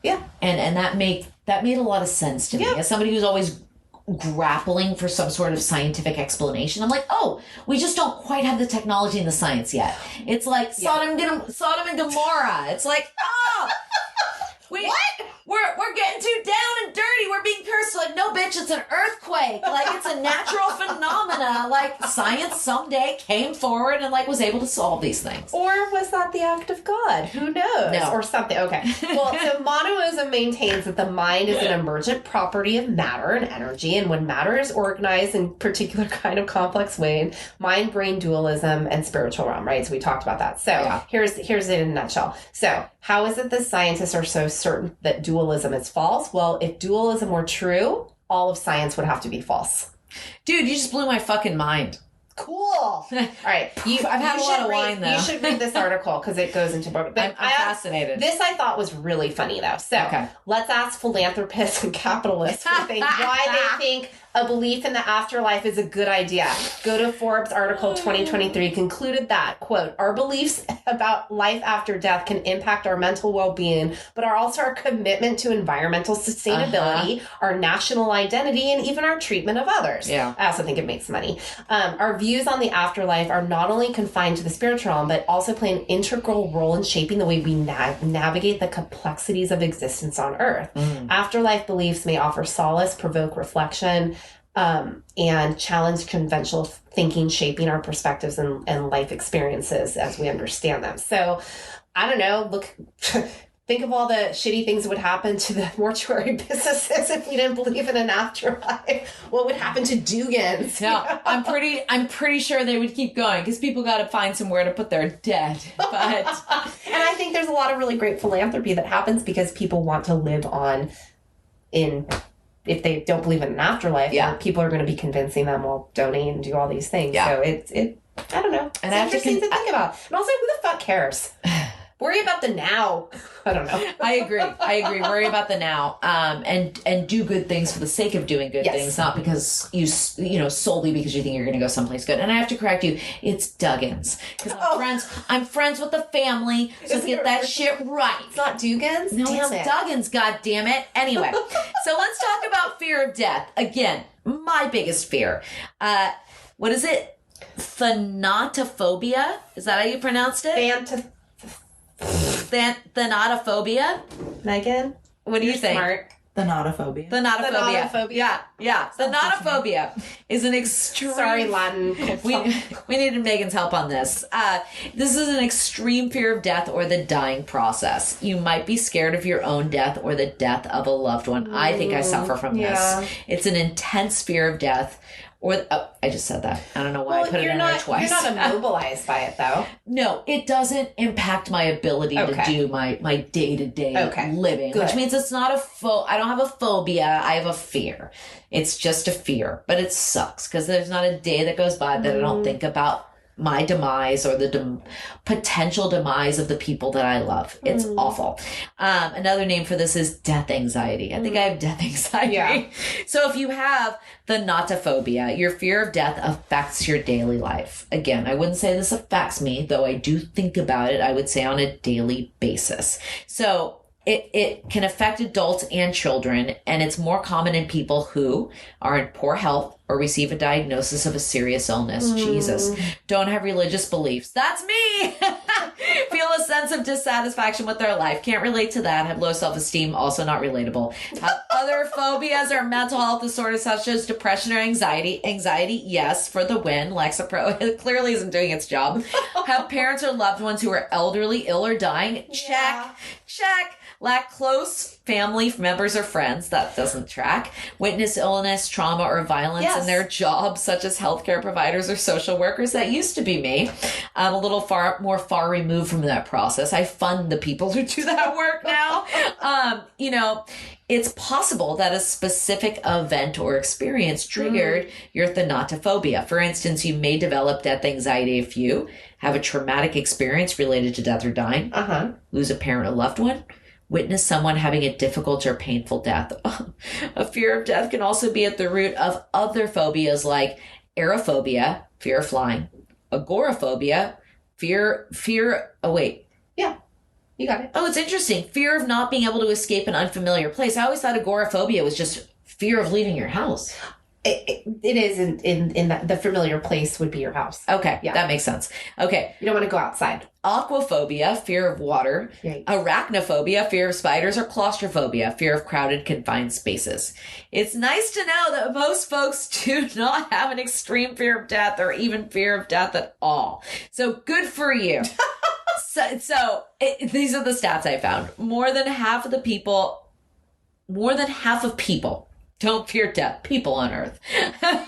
Yeah. And that made a lot of sense to me. As somebody who's always grappling for some sort of scientific explanation, I'm like, oh, we just don't quite have the technology and the science yet. It's like Sodom and Gomorrah. It's like, oh, what? We're getting too down and dirty. We're being cursed. Like, no, bitch, it's an earthquake. earthquake. Like, it's a natural phenomena. Like, science someday came forward and, like, was able to solve these things. Or was that the act of God? Who knows? No. Or something. Okay. Well, so monoism maintains that the mind is an emergent property of matter and energy, and when matter is organized in particular kind of complex way, mind-brain dualism and spiritual realm, right? So we talked about that. So here's it in a nutshell. So how is it that scientists are so certain that dualism is false? Well, if dualism were true, all of science would have to be false. Dude, you just blew my fucking mind. Cool. All right. I've had a lot of wine, though. You should read this article because it goes into... But I'm fascinated. This I thought was really funny, though. So let's ask philanthropists and capitalists why they think a belief in the afterlife is a good idea. Go to Forbes article 2023 concluded that, quote, our beliefs about life after death can impact our mental well-being, but are also our commitment to environmental sustainability, our national identity, and even our treatment of others. Yeah. I also think it makes money. Our views on the afterlife are not only confined to the spiritual realm, but also play an integral role in shaping the way we navigate the complexities of existence on Earth. Afterlife beliefs may offer solace, provoke reflection, and challenge conventional thinking, shaping our perspectives and life experiences as we understand them. So, I don't know, look... Think of all the shitty things that would happen to the mortuary businesses if we didn't believe in an afterlife. What would happen to Dugans? Yeah, I'm pretty sure they would keep going because people got to find somewhere to put their dead. But and I think there's a lot of really great philanthropy that happens because people want to live on if they don't believe in an afterlife. Yeah, people are going to be convincing them, well, donate and do all these things. Yeah. So it I don't know. And it's interesting to think about. And also, who the fuck cares? Worry about the now. I don't know. I agree. Worry about the now, and do good things for the sake of doing good things, not because you know solely because you think you're going to go someplace good. And I have to correct you. It's Duggins because I'm friends with the family, so get that shit right. It's not Dugans. No, it's Duggins. God damn it. Anyway, so let's talk about fear of death again. My biggest fear. What is it? Thanatophobia. Is that how you pronounced it? Thanatophobia? Megan? What do you think? Smart. Thanatophobia. Thanatophobia. Yeah. Thanatophobia is an extreme... Sorry, Latin. We needed Megan's help on this. This is an extreme fear of death or the dying process. You might be scared of your own death or the death of a loved one. I think I suffer from this. It's an intense fear of death. I just said that. I don't know why I put it in there twice. You're not immobilized by it, though. No, it doesn't impact my ability to do my day-to-day living. Good. Which means it's not I don't have a phobia. I have a fear. It's just a fear. But it sucks because there's not a day that goes by that I don't think about my demise or the potential demise of the people that I love. It's awful. Another name for this is death anxiety. I think I have death anxiety. Yeah. So if you have thanatophobia, your fear of death affects your daily life. Again, I wouldn't say this affects me, though I do think about it, I would say on a daily basis. So it can affect adults and children, and it's more common in people who are in poor health or receive a diagnosis of a serious illness. Jesus. Don't have religious beliefs. That's me! Feel a sense of dissatisfaction with their life. Can't relate to that. Have low self-esteem. Also not relatable. Have other phobias or mental health disorders such as depression or anxiety. Anxiety, yes, for the win. Lexapro it clearly isn't doing its job. Have parents or loved ones who are elderly, ill, or dying. Check. Lack close family members or friends. That doesn't track. Witness illness, trauma, or violence in their jobs, such as healthcare providers or social workers. That used to be me. I'm a little more far removed from that process. I fund the people who do that work now. It's possible that a specific event or experience triggered your thanatophobia. For instance, you may develop death anxiety if you have a traumatic experience related to death or dying, lose a parent or loved one, witness someone having a difficult or painful death. A fear of death can also be at the root of other phobias like aerophobia, fear of flying, agoraphobia, Yeah, you got it. Oh, it's interesting. Fear of not being able to escape an unfamiliar place. I always thought agoraphobia was just fear of leaving your house. It is in the familiar place would be your house. Okay, Yeah. that makes sense. Okay. You don't want to go outside. Aquaphobia, fear of water. Yikes. Arachnophobia, fear of spiders. Or claustrophobia, fear of crowded, confined spaces. It's nice to know that most folks do not have an extreme fear of death or even fear of death at all. So good for you. These are the stats I found. More than half of people don't fear death, people on Earth.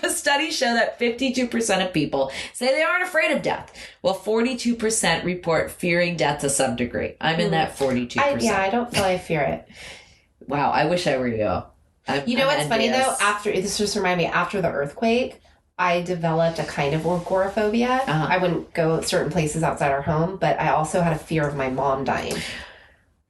Studies show that 52% of people say they aren't afraid of death, while 42% report fearing death to some degree. I'm in that 42%. I don't feel I fear it. Wow, I wish I were you. You know what's funny though? This just reminded me, after the earthquake, I developed a kind of agoraphobia. I wouldn't go certain places outside our home, but I also had a fear of my mom dying.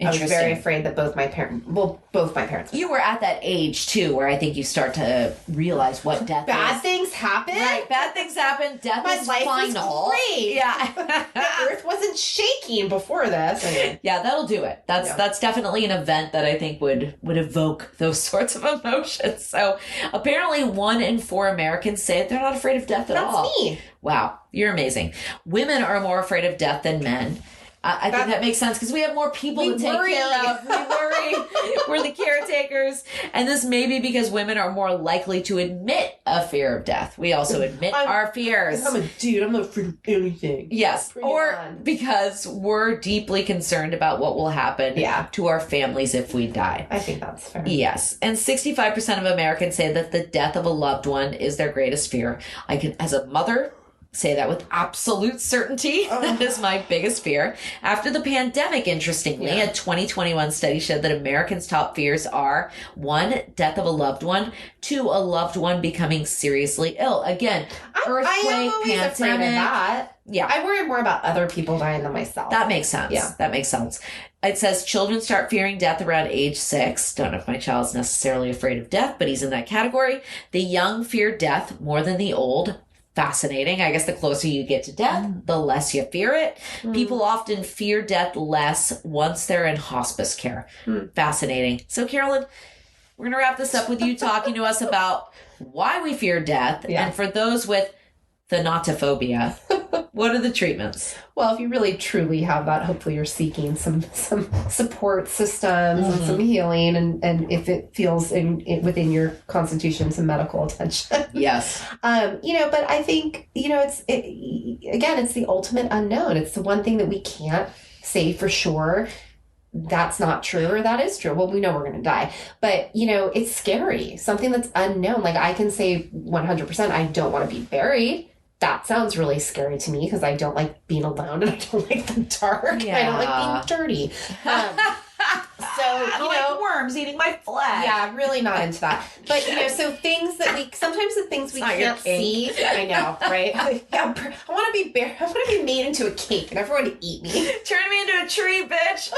I was very afraid that both my parents. You were at that age too, where I think you start to realize what death is. Bad things happen. Right, bad things happen. Death is life final. Was great. Yeah, the earth wasn't shaking before this. Yeah, that'll do it. That's definitely an event that I think would evoke those sorts of emotions. So apparently, 1 in 4 Americans say they're not afraid of death at all. That's me. Wow, you're amazing. Women are more afraid of death than men. I think that makes sense because we have more people to take care of. We worry. We're the caretakers. And this may be because women are more likely to admit a fear of death. We also admit our fears. I'm a dude. I'm not afraid of anything. Yes. Because we're deeply concerned about what will happen to our families if we die. I think that's fair. Yes. And 65% of Americans say that the death of a loved one is their greatest fear. I can, as a mother, say that with absolute certainty. That is my biggest fear. After the pandemic, interestingly, a 2021 study showed that Americans' top fears are 1, death of a loved one, 2, a loved one becoming seriously ill. Again, earthquake, I am always pandemic. afraid of that. Yeah. I worry more about other people dying than myself. That makes sense. Yeah. That makes sense. It says children start fearing death around age 6. Don't know if my child's necessarily afraid of death, but he's in that category. The young fear death more than the old. Fascinating. I guess the closer you get to death, the less you fear it. People often fear death less once they're in hospice care. Fascinating. So, Carolyn, we're going to wrap this up with you talking to us about why we fear death. Yeah. And for those with thanatophobia, what are the treatments? Well, if you really truly have that, hopefully you're seeking some support systems and some healing, and if it feels within your constitution, some medical attention. Yes. But I think, it's the ultimate unknown. It's the one thing that we can't say for sure that's not true or that is true. Well, we know we're going to die, but it's scary. Something that's unknown. Like I can say 100%, I don't want to be buried. That sounds really scary to me because I don't like being alone and I don't like the dark. Yeah. I don't like being dirty. I don't like worms eating my flesh. Yeah, really not into that. But so things that sometimes the things we can't see. I know, right? Yeah, I want to be I want to be made into a cake and everyone to eat me. Turn me into a tree, bitch.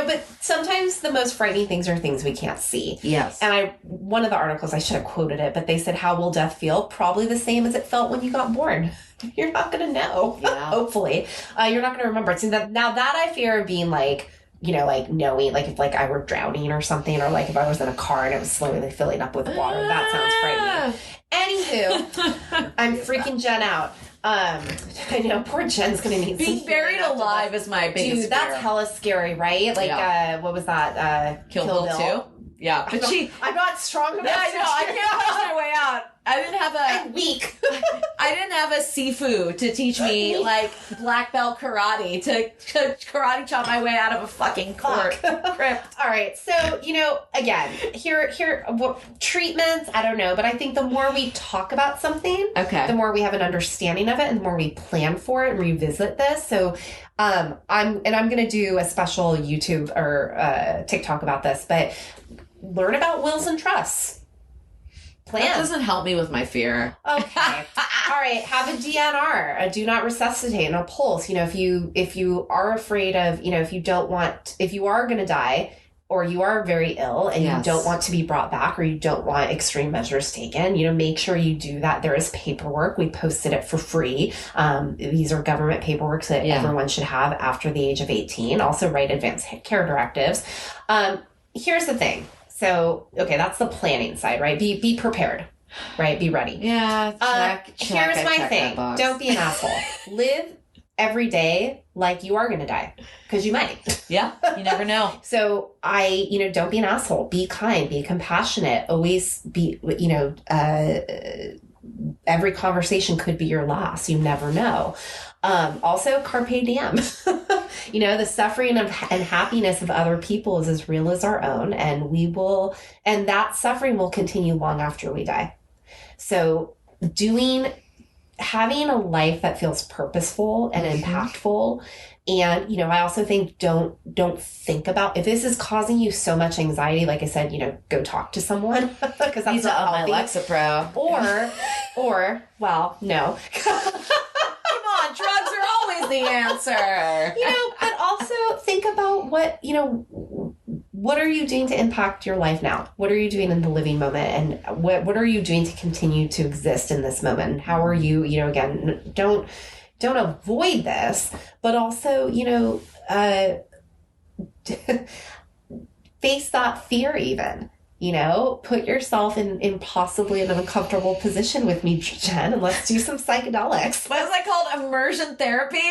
But sometimes the most frightening things are things we can't see. Yes. And one of the articles, I should have quoted it, but they said, how will death feel? Probably the same as it felt when you got born. You're not going to know. Yeah. Hopefully. You're not going to remember it. So now that I fear of being like knowing, like if I were drowning or something, or like if I was in a car and it was slowly filling up with water, that sounds frightening. Anywho, I'm freaking Jen out. I know, poor Jen's gonna need being buried alive is my biggest fear. Dude, that's hella scary, right? Like, what was that? Kill Bill 2? Yeah, but I'm not strong enough. Yeah, I know. I can't punch my way out. I'm weak. I didn't have a sifu to teach me like black belt karate to karate chop my way out of a fucking crypt. All right, so again, here, treatments. I don't know, but I think the more we talk about something, the more we have an understanding of it, and the more we plan for it and revisit this. So, I'm gonna do a special YouTube or TikTok about this, but learn about wills and trusts. Plan. That doesn't help me with my fear. Okay. All right. Have a DNR, a do not resuscitate, and a pulse. If you are afraid of, if you are going to die, or you are very ill and you don't want to be brought back, or you don't want extreme measures taken, make sure you do that. There is paperwork. We posted it for free. These are government paperwork that everyone should have after the age of 18. Also write advanced care directives. Here's the thing. So, okay, that's the planning side, right? Be prepared, right? Be ready. Yeah. Check. Here's my thing. Don't be an asshole. Live every day like you are going to die, because you might. Yeah. You never know. So don't be an asshole. Be kind. Be compassionate. Always be, every conversation could be your last. You never know. Also, carpe diem. The suffering and happiness of other people is as real as our own, and that suffering will continue long after we die. So having a life that feels purposeful and impactful. And, I also think don't think about, if this is causing you so much anxiety, like I said, go talk to someone, because that's not my Lexapro. Or, well, no. Come on, drugs are always the answer. But also think about what are you doing to impact your life now? What are you doing in the living moment? And what are you doing to continue to exist in this moment? How are you, again, don't avoid this, but also, face that fear even. Put yourself in possibly an uncomfortable position with me, Jen, and let's do some psychedelics. What is that called? Immersion therapy?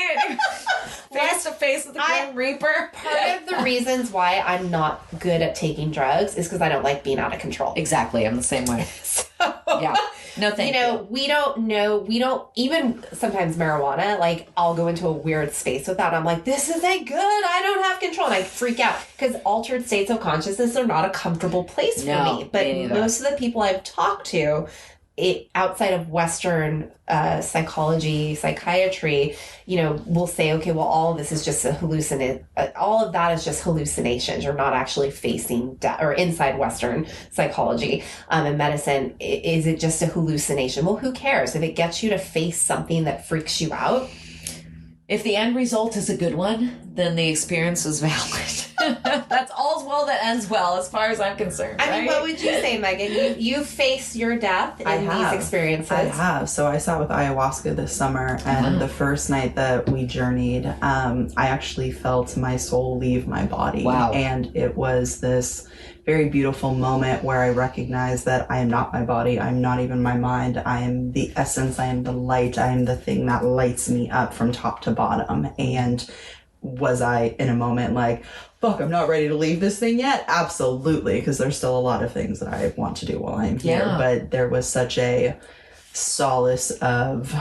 Face to face with the Grim Reaper? Part of the reasons why I'm not good at taking drugs is because I don't like being out of control. Exactly. I'm the same way. Yeah. No, thank you. We don't even sometimes marijuana, like I'll go into a weird space with that. I'm like, this isn't good. I don't have control. And I freak out because altered states of consciousness are not a comfortable place for me. But most of the people I've talked to, outside of Western psychology, psychiatry, will say, okay, well, all of this is just all of that is just hallucinations. You're not actually facing death. Or inside Western psychology and medicine, is it just a hallucination? Well, who cares? If it gets you to face something that freaks you out. If the end result is a good one, then the experience was valid. That's all's well that ends well, as far as I'm concerned. I mean, what would you say, Megan? You face your death in these experiences. I have. So I sat with ayahuasca this summer, and the first night that we journeyed, I actually felt my soul leave my body. Wow. And it was this very beautiful moment where I recognized that I am not my body. I'm not even my mind. I am the essence. I am the light. I am the thing that lights me up from top to bottom. And was I in a moment like, fuck, I'm not ready to leave this thing yet? Absolutely, because there's still a lot of things that I want to do while I'm here. Yeah. But there was such a solace of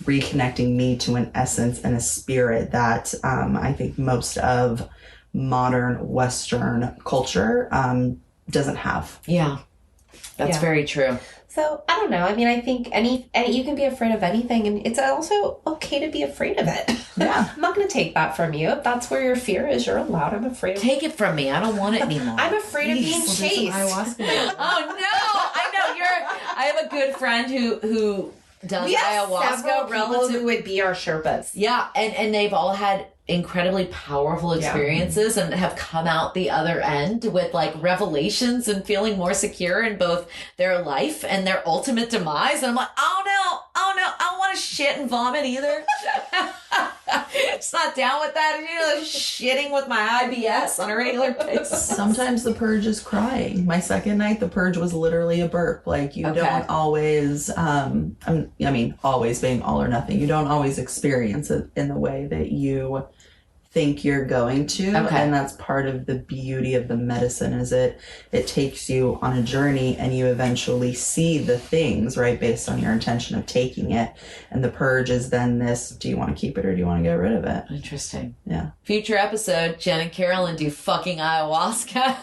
reconnecting me to an essence and a spirit that I think most of modern Western culture doesn't have. Yeah, that's very true. So I don't know. I mean, I think you can be afraid of anything, and it's also okay to be afraid of it. Yeah. I'm not going to take that from you. If that's where your fear is, you're allowed. I'm afraid. Take it from me. I don't want it anymore. I'm afraid of being chased. Oh no! I know I have a good friend who does we have ayahuasca. Several people who would be our Sherpas. Yeah, and they've all had incredibly powerful experiences and have come out the other end with like revelations and feeling more secure in both their life and their ultimate demise. And I'm like, oh no, I don't want to shit and vomit either. Just not down with that. Shitting with my IBS on a regular basis. Sometimes the purge is crying. My second night, the purge was literally a burp. Like you don't always, always being all or nothing. You don't always experience it in the way that you think you're going to. And that's part of the beauty of the medicine is it takes you on a journey and you eventually see the things, right, based on your intention of taking it. And the purge is then this, do you want to keep it or do you want to get rid of it? Interesting. Yeah. Future episode, Jen and Carolyn do fucking ayahuasca.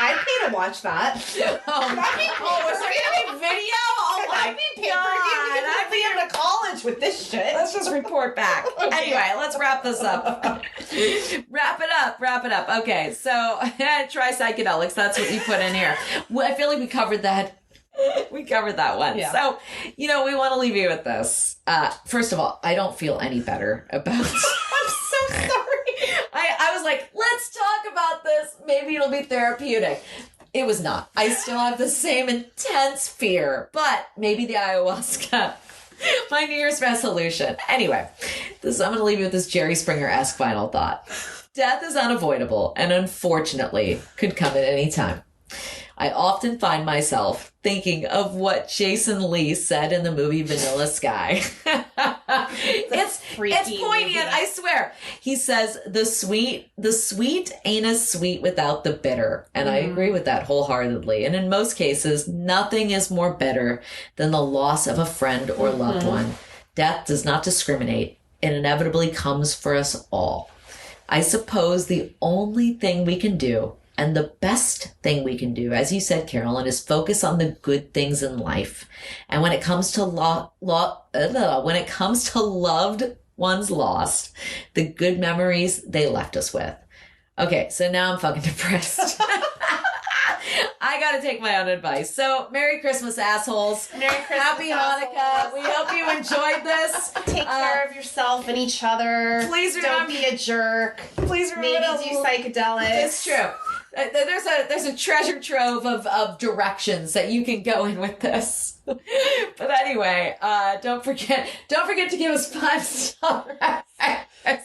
I'd pay to watch that. Was there any video? Oh my God. I'd be in college with this shit. Let's just report back. Anyway, let's wrap this up. Wrap it up. Okay, so try psychedelics. That's what you put in here. I feel like we covered that. We covered that one. Yeah. So, we want to leave you with this. First of all, I don't feel any better about... I'm so sorry. I was like, let's talk about this. Maybe it'll be therapeutic. It was not. I still have the same intense fear, but maybe the ayahuasca, my New Year's resolution. Anyway, I'm going to leave you with this Jerry Springer-esque final thought. Death is unavoidable and unfortunately could come at any time. I often find myself thinking of what Jason Lee said in the movie Vanilla Sky. It's poignant, movie. I swear. He says, the sweet ain't as sweet without the bitter. And I agree with that wholeheartedly. And in most cases, nothing is more bitter than the loss of a friend or loved one. Death does not discriminate. It inevitably comes for us all. I suppose the only thing we can do, and the best thing we can do, as you said, Carolyn, is focus on the good things in life. And when it comes to when it comes to loved ones lost, the good memories they left us with. Okay, so now I'm fucking depressed. I gotta take my own advice. So, Merry Christmas, assholes. Merry Christmas, Happy Hanukkah. assholes. We hope you enjored this. Take care of yourself and each other. Please remember. Don't be a jerk. Please remember. Maybe do psychedelics. It's true. There's a treasure trove of directions that you can go in with this. But anyway, don't forget to give us 5 stars.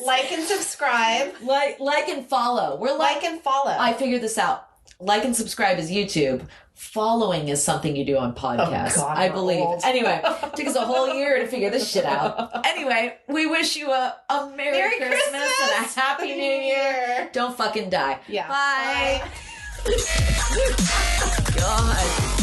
Like and subscribe. Like and follow. We're like and follow. I figured this out. Like and subscribe is YouTube. Following is something you do on podcasts. Oh God, I believe. old. Anyway, took us a whole year to figure this shit out. Anyway, we wish you a Merry Christmas and a Happy New Year. Don't fucking die. Yeah. Bye. God.